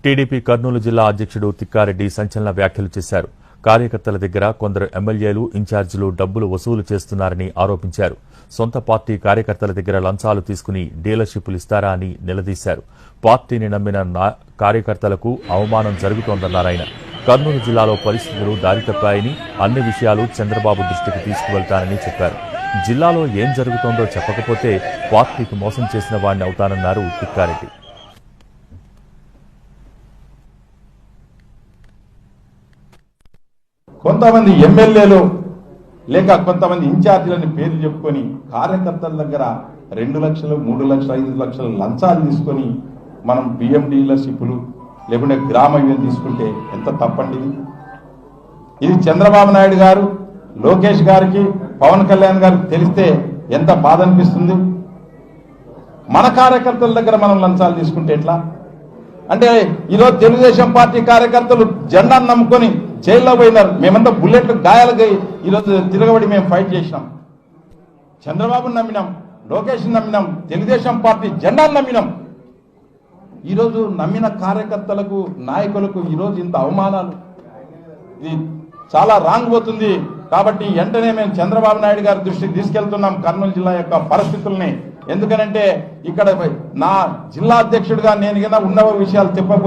TDP Kurnool జిల్లా అధ్యక్షుడు తిక్కారెడ్డి సంచలన వ్యాఖ్యలు చేశారు. కార్యకర్తల దగ్గర కొందరు ఎమ్మెల్యేలు, ఇన్ఛార్జీలు డబ్బులు వసూలు చేస్తున్నారని ఆరోపించారు. సొంత పార్టీ కార్యకర్తల దగ్గర లంచాలు తీసుకుని డీలర్షిప్లు ఇస్తారా అని నిలదీశారు. పార్టీని నమ్మిన కార్యకర్తలకు అవమానం జరుగుతోందన్నారాయన. కర్నూలు జిల్లాలో పరిస్థితులు దారి తప్పాయని, అన్ని విషయాలు చంద్రబాబు దృష్టికి తీసుకువెళ్తానని చెప్పారు. జిల్లాలో ఏం జరుగుతోందో చెప్పకపోతే పార్టీకి మోసం చేసిన వాడిని అవుతానన్నారు తిక్కారెడ్డి. కొంతమంది ఎమ్మెల్యేలు లేక కొంతమంది ఇన్ఛార్జీలని పేర్లు చెప్పుకొని కార్యకర్తల దగ్గర 2 లక్షలు, 3 లక్షలు, 5 లక్షలు లంచాలు తీసుకొని మనం బియ్యం డీలర్షిప్లు లేకుంటే గ్రామ ఇవ్యం తీసుకుంటే ఎంత తప్పండి. ఇది చంద్రబాబు నాయుడు గారు, లోకేష్ గారికి, పవన్ కళ్యాణ్ గారికి తెలిస్తే ఎంత బాధ అనిపిస్తుంది. మన కార్యకర్తల దగ్గర మనం లంచాలు తీసుకుంటే ఎట్లా అంటే, ఈరోజు తెలుగుదేశం పార్టీ కార్యకర్తలు జెండాను నమ్ముకొని జైల్లో పోయినారు. మేమంతా బుల్లెట్లు గాయాలుగా ఈరోజు తిరగబడి మేము ఫైట్ చేసినాం. చంద్రబాబును నమ్మినాం, లోకేష్ నమ్మినాం, తెలుగుదేశం పార్టీ జెండాను నమ్మినాం. ఈరోజు నమ్మిన కార్యకర్తలకు, నాయకులకు ఈరోజు ఇంత అవమానాలు, ఇది చాలా రాంగ్ పోతుంది. కాబట్టి వెంటనే మేము చంద్రబాబు నాయుడు గారి దృష్టికి తీసుకెళ్తున్నాం కర్నూలు జిల్లా యొక్క పరిస్థితుల్ని. ఎందుకనంటే ఇక్కడ నా జిల్లా అధ్యక్షుడిగా నేను ఉన్న విషయాలు చెప్పకపోతే